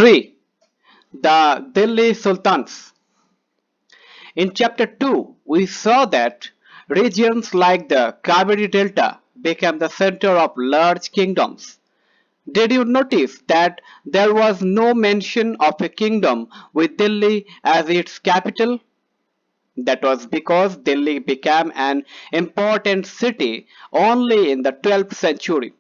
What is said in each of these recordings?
3. The Delhi Sultans. In chapter 2, we saw that regions like the Kaveri Delta became the center of large kingdoms. Did you notice that there was no mention of a kingdom with Delhi as its capital? That was because Delhi became an important city only in the 12th century.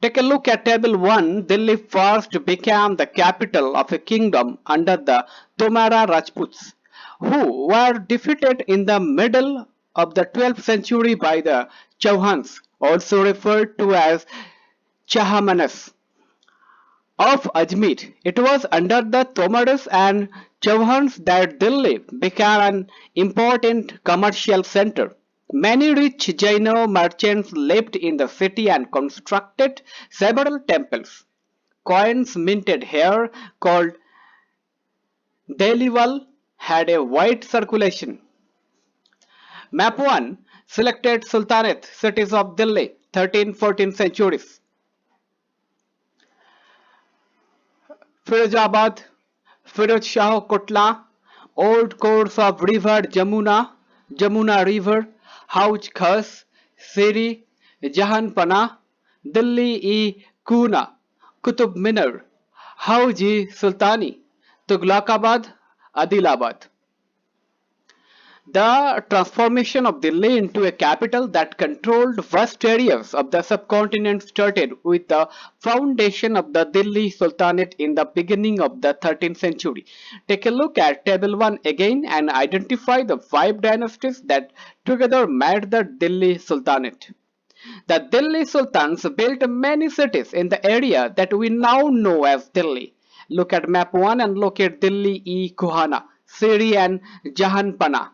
Take a look at table 1. Delhi first became the capital of a kingdom under the Tomara Rajputs, who were defeated in the middle of the 12th century by the Chauhans, also referred to as Chahamanas of Ajmer. It was under the Tomaras and Chauhans that Delhi became an important commercial center. Many rich Jaina merchants lived in the city and constructed several temples. Coins minted here, called Deliwal, had a wide circulation. Map 1 selected Sultanate cities of Delhi, 13th-14th centuries. Firozabad, Firoz Shah Kotla, old course of river Jamuna, Jamuna River, Hauj Khas, Siri, Jahanpana, Delhi-e Kuna, Qutub Minar, Hauji Sultani, Tughlaqabad, Adilabad. The transformation of Delhi into a capital that controlled vast areas of the subcontinent started with the foundation of the Delhi Sultanate in the beginning of the 13th century. Take a look at table 1 again and identify the 5 dynasties that together made the Delhi Sultanate. The Delhi Sultans built many cities in the area that we now know as Delhi. Look at map 1 and locate Delhi-e Kuhana, Siri and Jahanpana.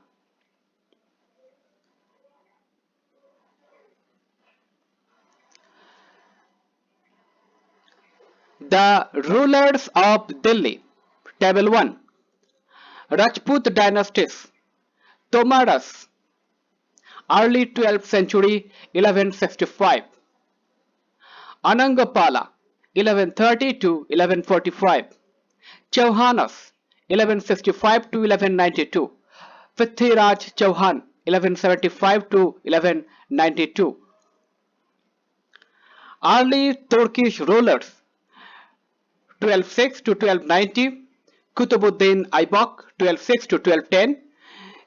The rulers of Delhi. Table 1. Rajput dynasties. Tomaras. Early 12th century 1165. Anangapala 1130 to 1145. Chauhanas 1165 to 1192. Prithviraj Chauhan 1175 to 1192. Early Turkish rulers 1206 to 1290, Kutubuddin Aybak 1206 to 1210,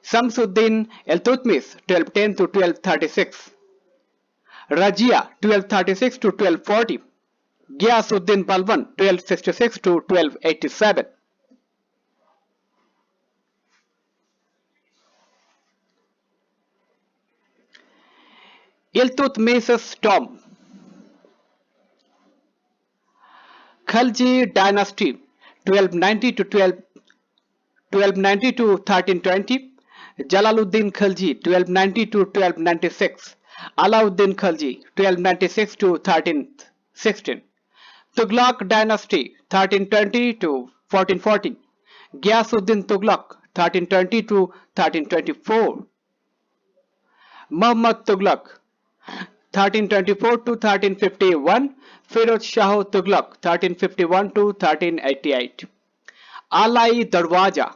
Samsuddin Iltutmish 1210 to 1236, Rajia 1236 to 1240, Ghiyasuddin Balban 1266 to 1287. Iltutmish's tomb. Khalji dynasty 1290 to 1290 to 1320, Jalaluddin Khalji 1290 to 1296, Alauddin Khalji 1296 to 1316, Tughlaq dynasty 1320 to 1440, Ghiyasuddin Tughlaq 1320 to 1324, Muhammad Tughlaq 1324 to 1351, Firoz Shah Tughlaq 1351 to 1388, Alai Darwaja.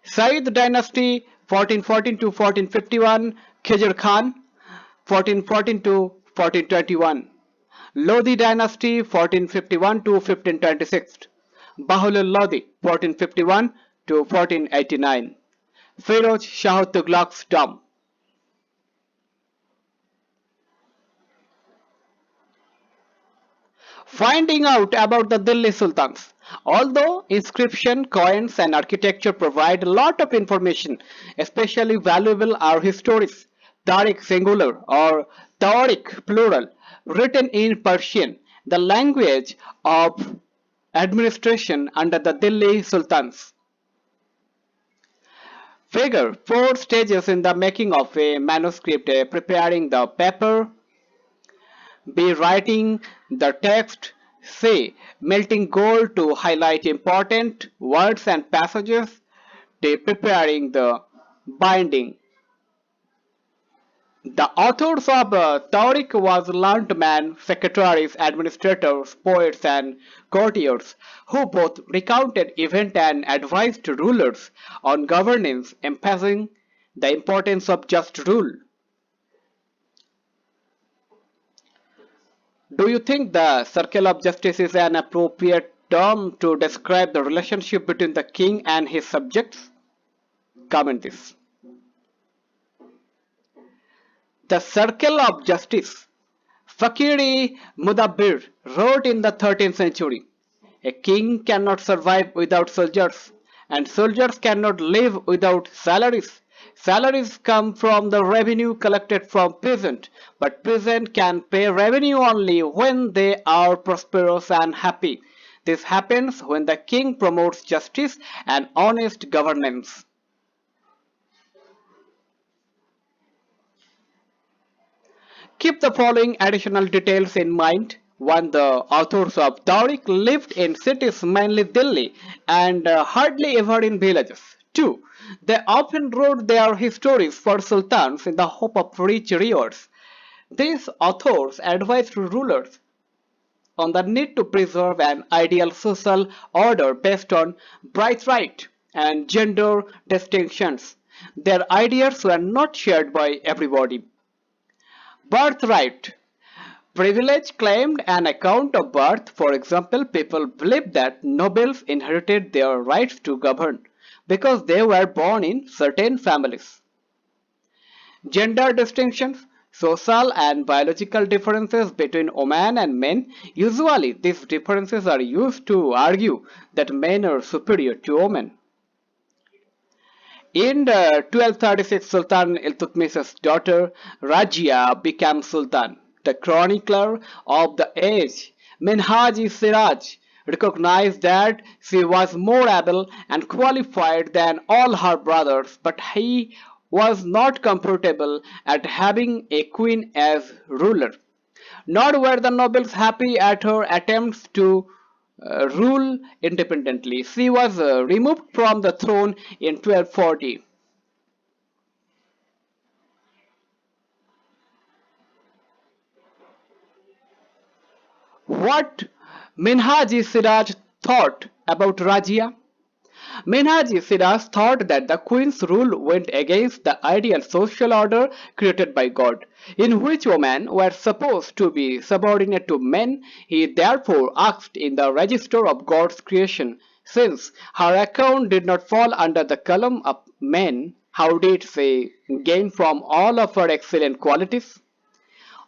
Said dynasty 1414 to 1451, Khizr Khan 1414 to 1421, Lodi dynasty 1451 to 1526, Bahulul Lodi 1451 to 1489, Firoz Shah Tughlaq's tomb. Finding out about the Delhi Sultans. Although inscription, coins and architecture provide a lot of information, especially valuable are histories, Tariq singular or Tariq plural, written in Persian, the language of administration under the Delhi Sultans. Figure 4 stages in the making of a manuscript: A. Preparing the paper, B. Writing the text, C. Melting gold to highlight important words and passages, D. Preparing the binding. The authors of Tariq was learned men, secretaries, administrators, poets, and courtiers who both recounted events and advised rulers on governance, emphasizing the importance of just rule. Do you think the circle of justice is an appropriate term to describe the relationship between the king and his subjects? Comment this. The circle of justice. Fakiri Mudabbir wrote in the 13th century, a king cannot survive without soldiers, and soldiers cannot live without salaries. Salaries come from the revenue collected from peasants, but peasants can pay revenue only when they are prosperous and happy. This happens when the king promotes justice and honest governance. Keep the following additional details in mind. 1. The authors of Tariq lived in cities, mainly Delhi, and hardly ever in villages. 2. They often wrote their histories for sultans in the hope of rich rewards. These authors advised rulers on the need to preserve an ideal social order based on birthright and gender distinctions. Their ideas were not shared by everybody. Birthright. Privilege claimed an account of birth. For example, people believed that nobles inherited their rights to govern because they were born in certain families. Gender distinctions. Social and biological differences between women and men. Usually, these differences are used to argue that men are superior to women. In 1236, Sultan Iltutmish's daughter Rajia became Sultan. The chronicler of the age, Minhaj-i-Siraj, recognized that she was more able and qualified than all her brothers, but he was not comfortable at having a queen as ruler. Nor were the nobles happy at her attempts to rule independently. She was removed from the throne in 1240. What Minhaj-i-Siraj thought about Rajia? Minhaj-i-Siraj thought that the queen's rule went against the ideal social order created by God, in which women were supposed to be subordinate to men. He therefore asked in the register of God's creation, since her account did not fall under the column of men, how did she gain from all of her excellent qualities?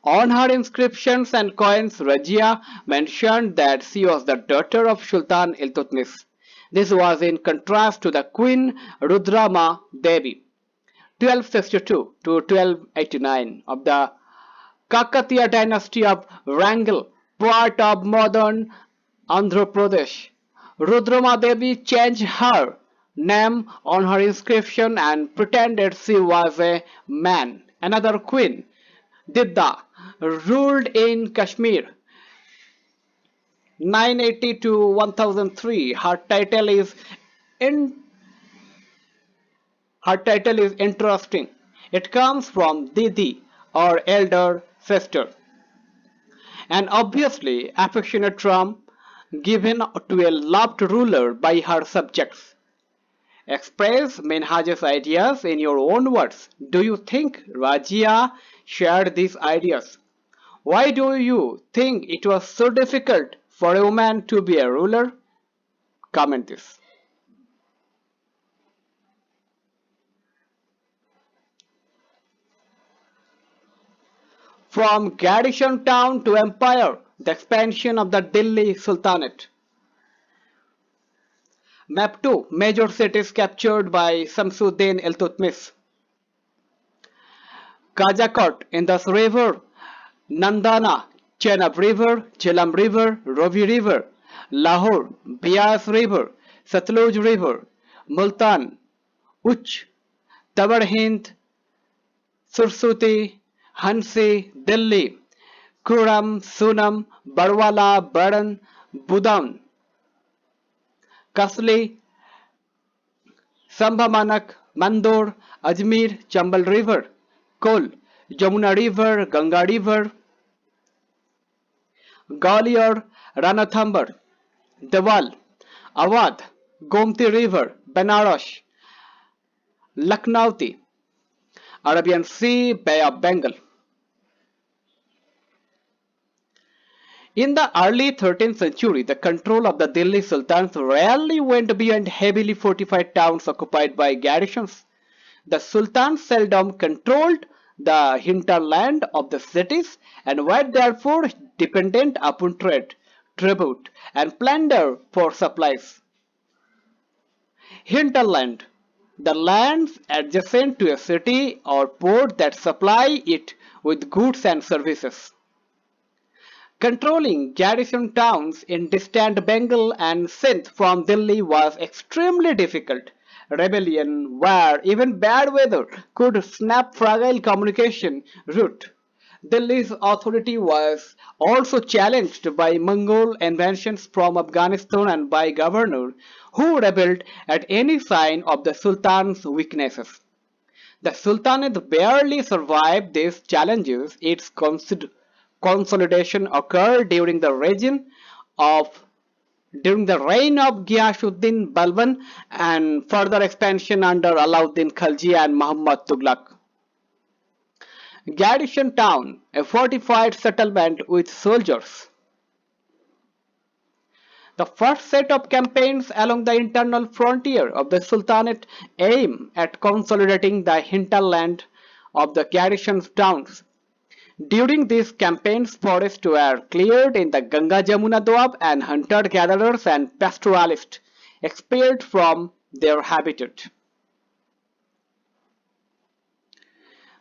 On her inscriptions and coins, Rajia mentioned that she was the daughter of Sultan Iltutmish. This was in contrast to the Queen Rudrama Devi, 1262 to 1289, of the Kakatiya dynasty of Wrangle, part of modern Andhra Pradesh. Rudrama Devi changed her name on her inscription and pretended she was a man. Another queen, Didda, ruled in Kashmir 980 to 1003. In, her title is interesting. It comes from Didi, or elder sister, an obviously affectionate term given to a loved ruler by her subjects. Express Minhaj's ideas in your own words. Do you think Rajia shared these ideas? Why do you think it was so difficult for a woman to be a ruler? Comment this. From garrison town to empire, the expansion of the Delhi Sultanate. Map 2. Major cities captured by Samsuddin Iltutmish. Kajakot, Indus River, Nandana, Chenab River, Jhelum River, Ravi River, Lahore, Bias River, Satluj River, Multan, Uch, Tabar Hind, Sursuti, Hansi, Delhi, Kuram, Sunam, Barwala, Baran, Budan, Kasli, Sambhamanak, Mandor, Ajmer, Chambal River, Kol, Jamuna River, Ganga River, Gwalior, Ranthambore, Dewal, Awadh, Gomti River, Banaras, Lucknowti, Arabian Sea, Bay of Bengal. In the early 13th century, the control of the Delhi Sultans rarely went beyond heavily fortified towns occupied by garrisons. The sultans seldom controlled the hinterland of the cities and were therefore dependent upon trade, tribute, and plunder for supplies. Hinterland: the lands adjacent to a city or port that supply it with goods and services. Controlling garrison towns in distant Bengal and Sindh from Delhi was extremely difficult. Rebellion, war, even bad weather could snap fragile communication route. Delhi's authority was also challenged by Mongol invasions from Afghanistan and by governors who rebelled at any sign of the Sultan's weaknesses. The Sultanate barely survived these challenges. Its consolidation occurred of during the reign of Ghiyasuddin Balban and further expansion under Alauddin Khalji and Muhammad Tughlaq. Garrison town, a fortified settlement with soldiers. The first set of campaigns along the internal frontier of the Sultanate aim at consolidating the hinterland of the garrison towns. During these campaigns, forests were cleared in the Ganga Jamuna Doab and hunter-gatherers and pastoralists expelled from their habitat.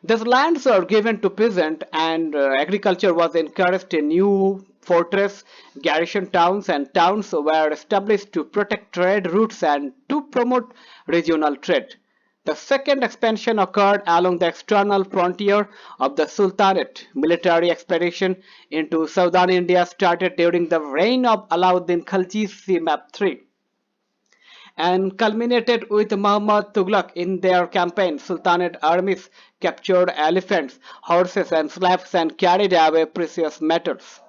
These lands were given to peasants and agriculture was encouraged in new fortress, garrison towns and towns were established to protect trade routes and to promote regional trade. The second expansion occurred along the external frontier of the Sultanate. Military expedition into southern India started during the reign of Alauddin Khalji Cmap III and culminated with Muhammad Tughlaq in their campaign. Sultanate armies captured elephants, horses and slaves and carried away precious metals.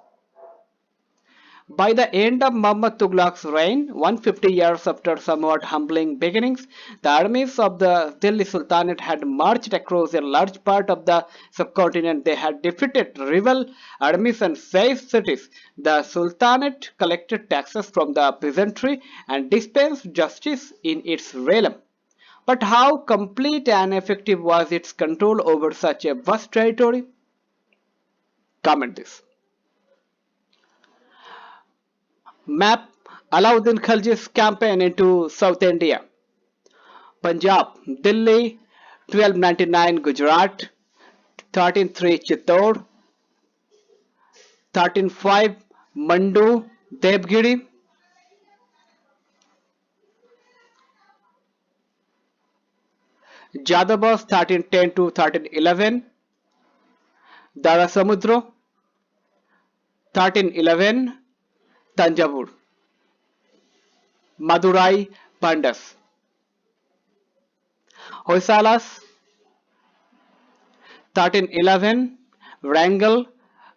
By the end of Muhammad Tughlaq's reign, 150 years after somewhat humbling beginnings, the armies of the Delhi Sultanate had marched across a large part of the subcontinent. They had defeated rival armies and seized cities. The Sultanate collected taxes from the peasantry and dispensed justice in its realm. But how complete and effective was its control over such a vast territory? Comment this. Map: Alauddin Khalji's campaign into South India. Punjab, Delhi, 1299 Gujarat, 1303 Chittor, 1305 Mandu, Devgiri. Jadavas 1310 to 1311, Darasamudro 1311, Tanjavur, Madurai, Pandas, Hoysalas 1311, Wrangle,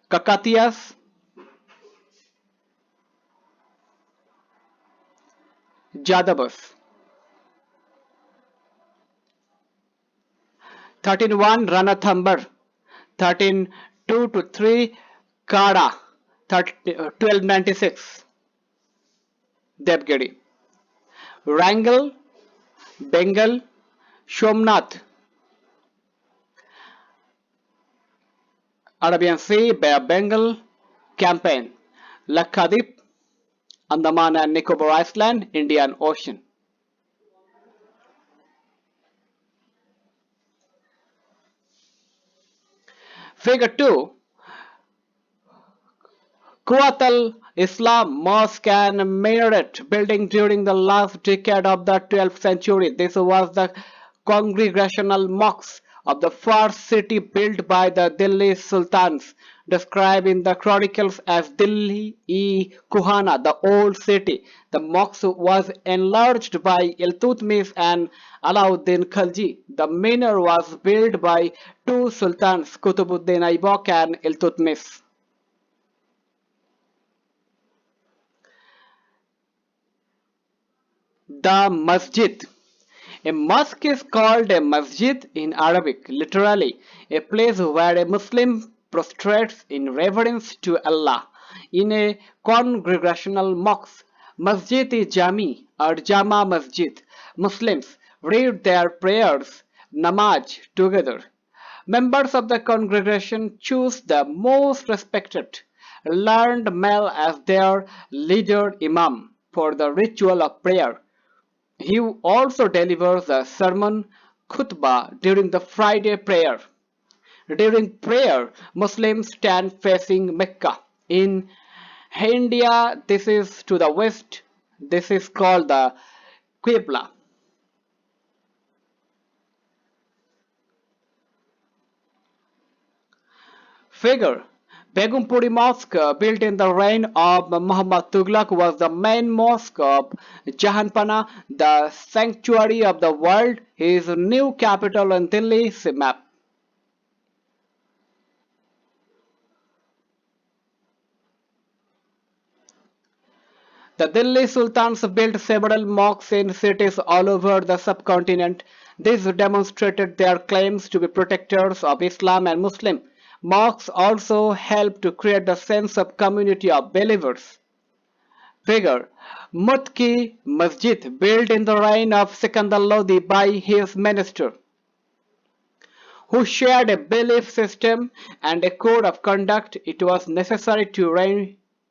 Kakatiyas, Jadavas 1301 Ranthambore, 1302 to 3 Kada, 1296 Devgiri, Wrangle, Bengal, Somnath, Arabian Sea, Bay of Bengal, campaign, Lakshadweep, Andaman and Nicobar Island, Indian Ocean. Figure 2. Quwat al-Islam Mosque and Minaret building during the last decade of the 12th century. This was the Congregational Mosque of the first city built by the Delhi Sultans, described in the chronicles as Delhi-e-Kuhana, the old city. The mosque was enlarged by Iltutmish and Alauddin Khalji. The minaret was built by two sultans, Kutubuddin Aibak and Iltutmish. The Masjid. A mosque is called a masjid in Arabic, literally, a place where a Muslim prostrates in reverence to Allah. In a congregational mosque, Masjid-i Jami or Jama Masjid, Muslims read their prayers, namaz, together. Members of the congregation choose the most respected, learned male as their leader imam for the ritual of prayer. He also delivers a sermon khutbah during the Friday prayer. During prayer, Muslims stand facing Mecca. In India, this is to the west. This is called the Qibla. Figure. Begumpuri Mosque, built in the reign of Muhammad Tughlaq, was the main mosque of Jahanpana, the sanctuary of the world. His new capital in Delhi. See map. The Delhi Sultans built several mosques in cities all over the subcontinent. This demonstrated their claims to be protectors of Islam and Muslim. Mosques also helped to create a sense of community of believers. Figure. Mutki Masjid, built in the reign of Sikandar Lodi by his minister, who shared a belief system and a code of conduct. It was necessary to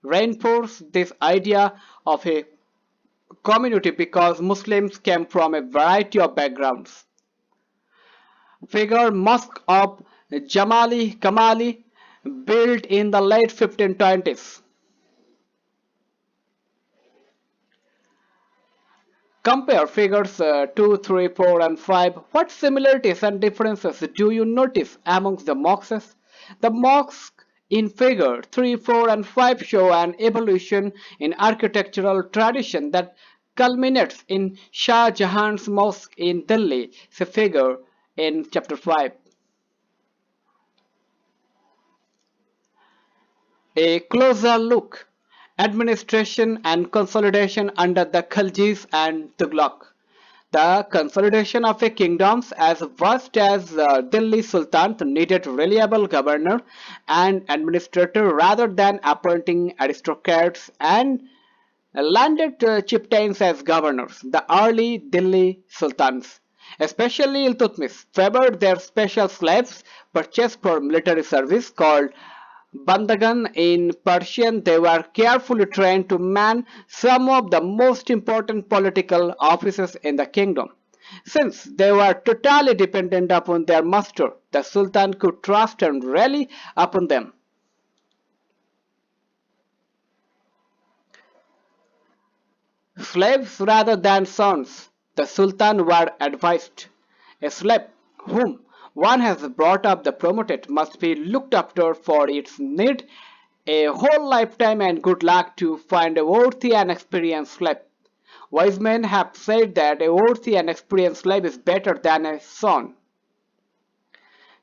reinforce this idea of a community because Muslims came from a variety of backgrounds. Figure. Mosque of Jamali Kamali, built in the late 1520s. Compare figures 2, 3, 4 and 5. What similarities and differences do you notice amongst the mosques? The mosques in figure 3, 4 and 5 show an evolution in architectural tradition that culminates in Shah Jahan's mosque in Delhi. See figure in chapter 5. A closer look. Administration and consolidation under the Khaljis and Tughlaq. The consolidation of a kingdom as vast as Delhi Sultanate needed reliable governor and administrator rather than appointing aristocrats and landed chieftains as governors. The early Delhi Sultans, especially Iltutmish, favored their special slaves purchased for military service called Bandagan in Persian. They were carefully trained to man some of the most important political offices in the kingdom. Since they were totally dependent upon their master, the Sultan could trust and rely upon them. Slaves rather than sons, the Sultan were advised. A slave whom one has brought up the promoted must be looked after for its need a whole lifetime, and good luck to find a worthy and experienced slave. Wise men have said that a worthy and experienced slave is better than a son.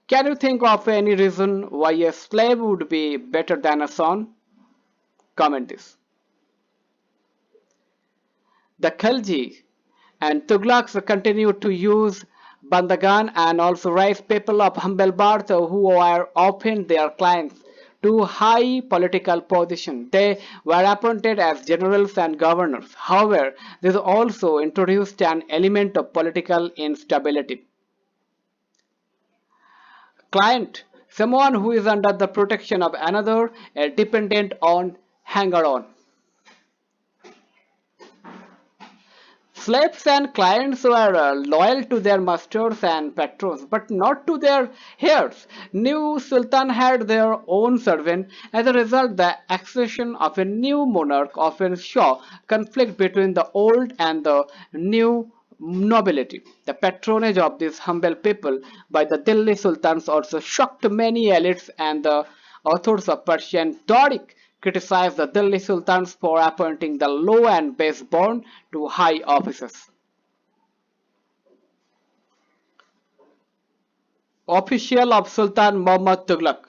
Can you think of any reason why a slave would be better than a son? Comment this. The Khalji and Tughlaqs continued to use Bandagan and also raise people of humble birth who were often their clients to high political position. They were appointed as generals and governors. However, this also introduced an element of political instability. Client, someone who is under the protection of another, a dependent on hanger-on. Slaves and clients were loyal to their masters and patrons, but not to their heirs. New Sultan had their own servant. As a result, the accession of a new monarch often saw conflict between the old and the new nobility. The patronage of these humble people by the Delhi sultans also shocked many elites, and the authors of Persian Tariq criticized the Delhi sultans for appointing the low and base born to high offices. Official of Sultan Muhammad Tughlaq.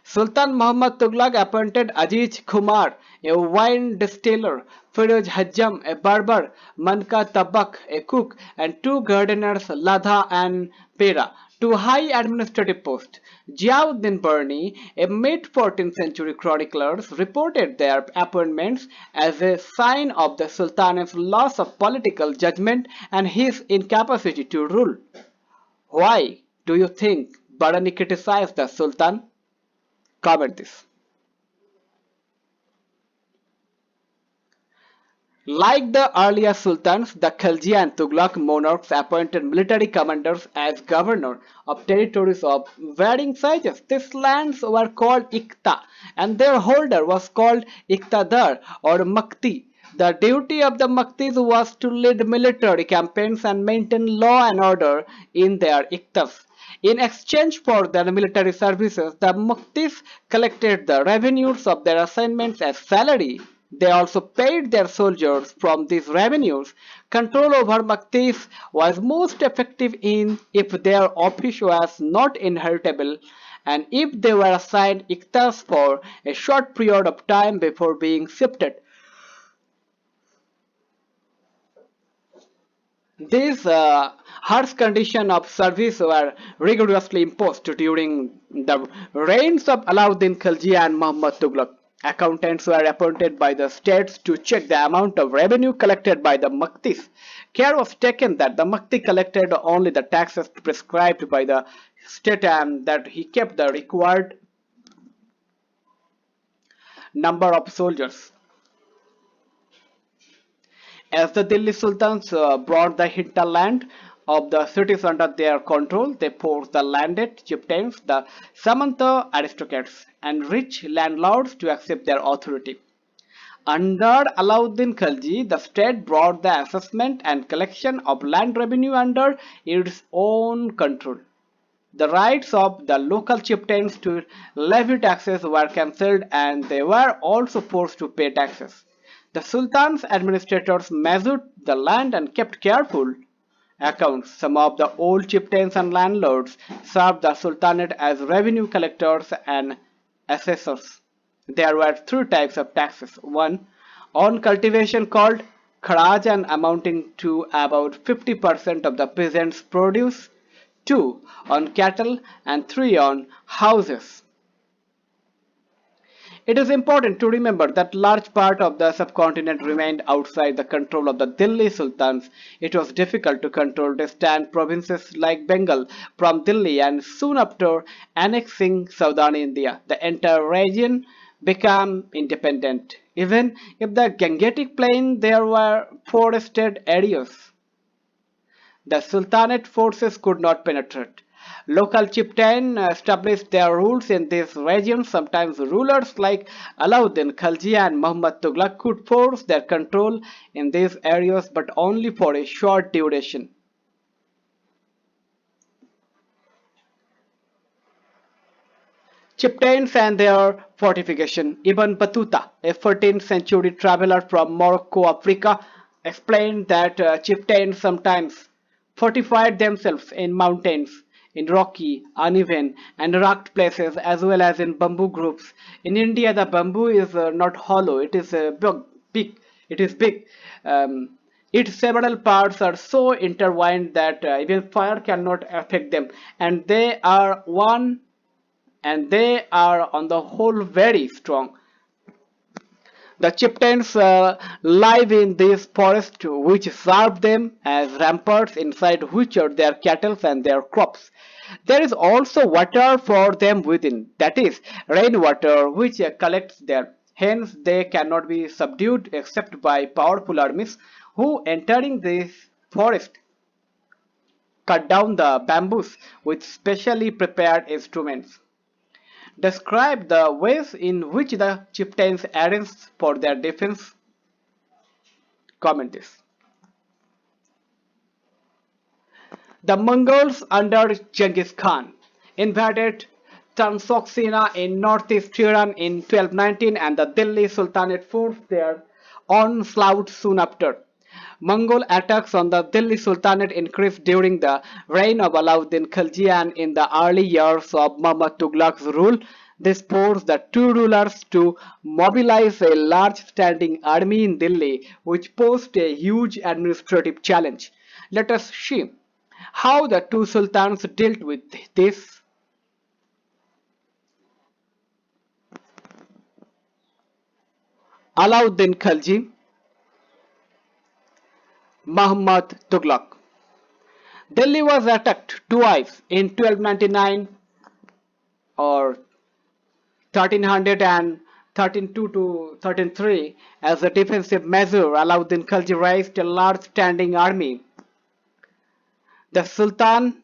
Sultan Muhammad Tughlaq appointed Aziz Kumar, a wine distiller, Firoz Hajjam, a barber, Manka Tabak, a cook, and two gardeners, Ladha and Pera, to high administrative posts. Ziauddin Burni, a mid-14th century chronicler, reported their appointments as a sign of the Sultan's loss of political judgment and his incapacity to rule. Why do you think Barani criticized the Sultan? Comment this. Like the earlier sultans, the Khilji and Tughlaq monarchs appointed military commanders as governor of territories of varying sizes. These lands were called Ikta, and their holder was called Iktadar or Makti. The duty of the Maktis was to lead military campaigns and maintain law and order in their Iktas. In exchange for their military services, the Maktis collected the revenues of their assignments as salary. They also paid their soldiers from these revenues. Control over Maktis was most effective in if their office was not inheritable and if they were assigned iktas for a short period of time before being shifted. These harsh conditions of service were rigorously imposed during the reigns of Alauddin Khilji and Muhammad Tughlaq. Accountants were appointed by the states to check the amount of revenue collected by the Maktis. Care was taken that the Makti collected only the taxes prescribed by the state and that he kept the required number of soldiers. As the Delhi Sultans brought the hinterland of the cities under their control, they forced the landed chieftains, the Samanta aristocrats, and rich landlords to accept their authority. Under Alauddin Khilji, the state brought the assessment and collection of land revenue under its own control. The rights of the local chieftains to levy taxes were cancelled and they were also forced to pay taxes. The Sultan's administrators measured the land and kept careful accounts. Some of the old chieftains and landlords served the Sultanate as revenue collectors and assessors. There were three types of taxes. One, on cultivation called kharaj and amounting to about 50% of the peasant's produce. Two, on cattle, and three, on houses. It is important to remember that large part of the subcontinent remained outside the control of the Delhi Sultans. It was difficult to control distant provinces like Bengal from Delhi, and soon after annexing southern India, the entire region became independent. Even if the Gangetic Plain there were forested areas, the Sultanate forces could not penetrate. Local chieftains established their rules in these regions. Sometimes rulers like Alauddin Khilji and Muhammad Tughlaq could force their control in these areas, but only for a short duration. Chieftains and their fortification. Ibn Battuta, a 14th century traveler from Morocco, Africa, explained that chieftains sometimes fortified themselves in mountains, in rocky, uneven, and rugged places, as well as in bamboo groups. In India, the bamboo is not hollow; it is big. It is big. Um, its several parts are so intertwined that even fire cannot affect them, and they are on the whole very strong. The chieftains live in these forests which serve them as ramparts inside which are their cattle and their crops. There is also water for them within, that is, rainwater which collects there. Hence, they cannot be subdued except by powerful armies who, entering this forest, cut down the bamboos with specially prepared instruments. Describe the ways in which the chieftains arrange for their defense. Comment this. The Mongols under Genghis Khan invaded Transoxiana in northeast Iran in 1219 and the Delhi Sultanate forced their onslaught soon after. Mongol attacks on the Delhi Sultanate increased during the reign of Alauddin Khilji and in the early years of Muhammad Tughlaq's rule. This forced the two rulers to mobilize a large standing army in Delhi, which posed a huge administrative challenge. Let us see how the two sultans dealt with this. Alauddin Khilji, Muhammad Tughlaq. Delhi was attacked twice in 1299 or 1300 and 1302 to 1303. As a defensive measure, Alauddin Khilji raised a large standing army. The Sultan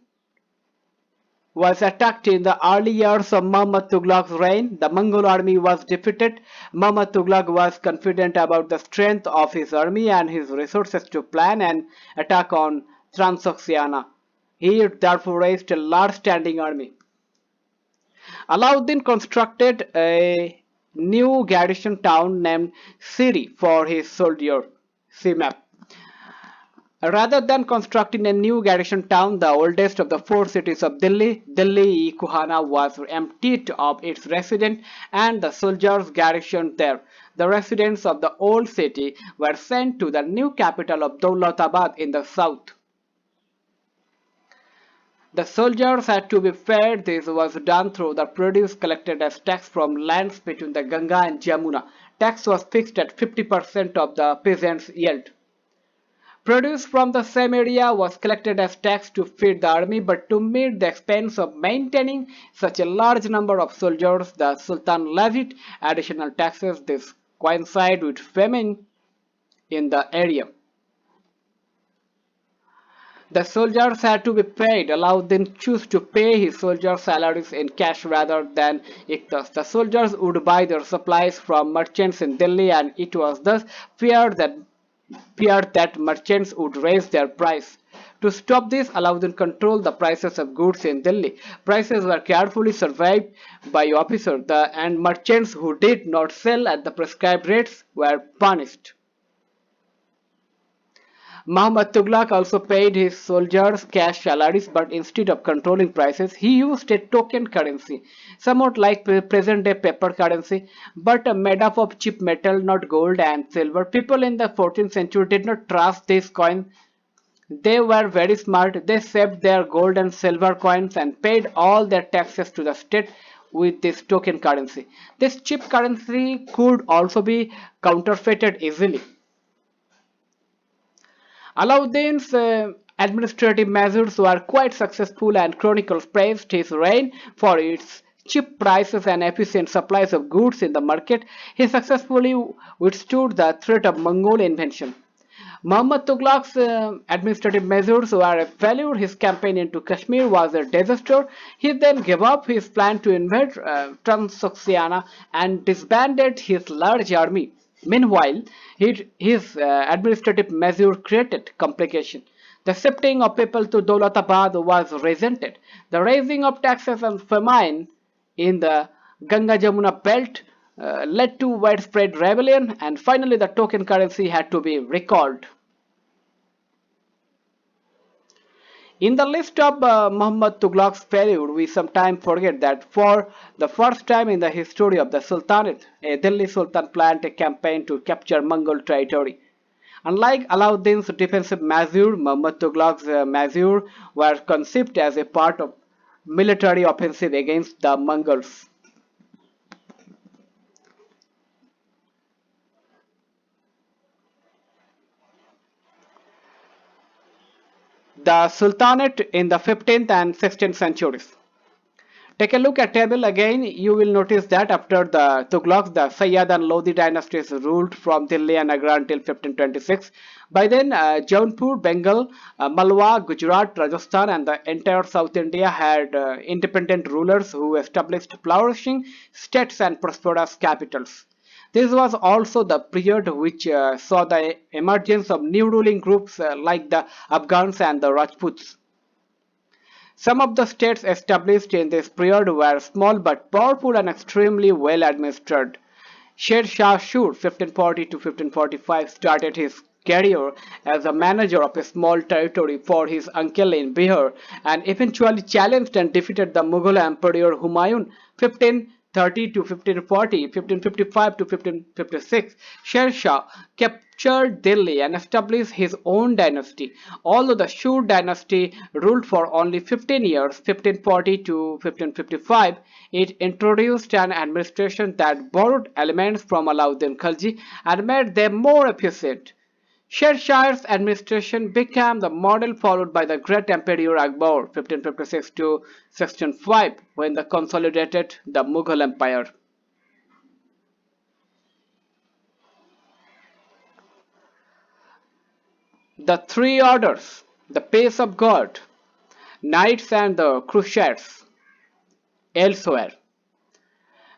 was attacked in the early years of Muhammad Tughlaq's reign. The Mongol army was defeated. Muhammad Tughlaq was confident about the strength of his army and his resources to plan an attack on Transoxiana. He therefore raised a large standing army. Alauddin constructed a new garrison town named Siri for his soldiers. See map. Rather than constructing a new garrison town, the oldest of the four cities of Delhi, Delhi-i-Kuhana, was emptied of its residents and the soldiers garrisoned there. The residents of the old city were sent to the new capital of Daulatabad in the south. The soldiers had to be fed. This was done through the produce collected as tax from lands between the Ganga and Jamuna. Tax was fixed at 50% of the peasants' yield. Produce from the same area was collected as tax to feed the army, but to meet the expense of maintaining such a large number of soldiers, the Sultan levied additional taxes. This coincided with famine in the area. The soldiers had to be paid. Alauddin chose to pay his soldiers' salaries in cash rather than iqtas. The soldiers would buy their supplies from merchants in Delhi, and it was thus feared that merchants would raise their price. To stop this, Alauddin controlled the prices of goods in Delhi. Prices were carefully surveyed by officers, and merchants who did not sell at the prescribed rates were punished. Muhammad Tughlaq also paid his soldiers cash salaries, but instead of controlling prices, he used a token currency, somewhat like present-day paper currency, but made up of cheap metal, not gold and silver. People in the 14th century did not trust this coin. They were very smart. They saved their gold and silver coins and paid all their taxes to the state with this token currency. This cheap currency could also be counterfeited easily. Alauddin's administrative measures were quite successful, and chronicles praised his reign for its cheap prices and efficient supplies of goods in the market. He successfully withstood the threat of Mongol invasion. Muhammad Tughlaq's administrative measures were a failure. His campaign into Kashmir was a disaster. He then gave up his plan to invade Transoxiana and disbanded his large army. Meanwhile, his administrative measure created complication. The shifting of people to Daulatabad was resented. The raising of taxes and famine in the Ganga Jamuna belt led to widespread rebellion, and finally the token currency had to be recalled. In the list of Muhammad Tughlaq's failure, we sometimes forget that for the first time in the history of the Sultanate, a Delhi Sultan planned a campaign to capture Mongol territory. Unlike Alauddin's defensive measure, Muhammad Tughlaq's measure were conceived as a part of military offensive against the Mongols. The Sultanate in the 15th and 16th centuries. Take a look at table again. You will notice that after the Tughlaqs, the Sayyid and Lodi dynasties ruled from Delhi and Agra until 1526. By then, Jaunpur, Bengal, Malwa, Gujarat, Rajasthan, and the entire South India had independent rulers who established flourishing states and prosperous capitals. This was also the period which saw the emergence of new ruling groups like the Afghans and the Rajputs. Some of the states established in this period were small but powerful and extremely well administered. Sher Shah Shur (1540 to 1545) started his career as a manager of a small territory for his uncle in Bihar and eventually challenged and defeated the Mughal Emperor Humayun (1530 to 1540), 1555 to 1556. Sher Shah captured Delhi and established his own dynasty. Although the Shur dynasty ruled for only 15 years (1540 to 1555), it introduced an administration that borrowed elements from Alauddin Khilji and made them more efficient. Sher Shah's administration became the model followed by the great Emperor Akbar (1556 to 1605) when they consolidated the Mughal Empire. The three orders, the Pace of God, Knights and the Crusades. Elsewhere,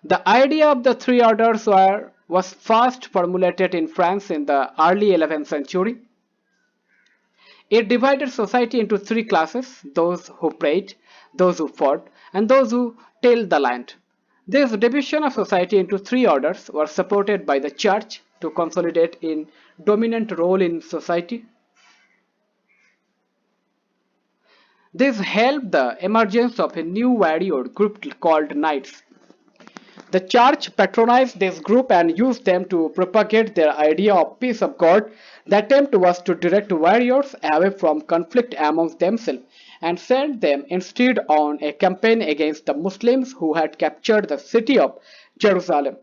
the idea of the three orders was first formulated in France in the early 11th century. It divided society into three classes: those who prayed, those who fought, and those who tilled the land. This division of society into three orders was supported by the church to consolidate in dominant role in society. This helped the emergence of a new warrior group called knights. The church patronized this group and used them to propagate their idea of peace of God. The attempt was to direct warriors away from conflict amongst themselves and send them instead on a campaign against the Muslims who had captured the city of Jerusalem.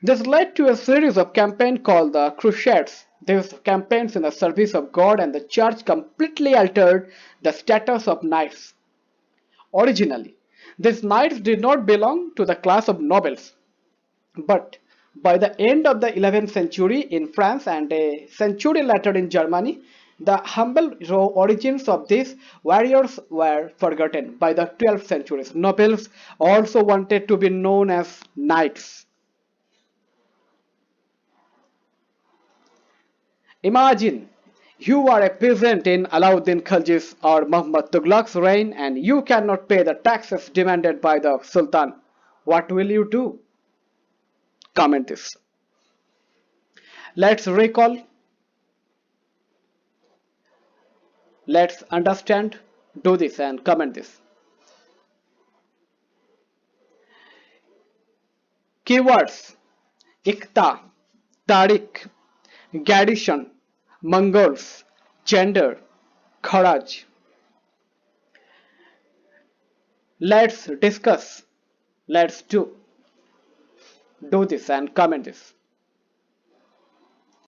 This led to a series of campaigns called the Crusades. These campaigns in the service of God and the church completely altered the status of knights. Originally, these knights did not belong to the class of nobles, but by the end of the 11th century in France and a century later in Germany, the humble origins of these warriors were forgotten. By the 12th century, nobles also wanted to be known as knights. Imagine you are a peasant in Alauddin Khilji's or Muhammad Tughlaq's reign and you cannot pay the taxes demanded by the Sultan. What will you do? Comment this. Let's recall, let's understand, do this and comment this. Keywords: Ikta, Tariq, Gadison, Mongols, gender, Kharaj. Let's discuss. Let's do this and comment this.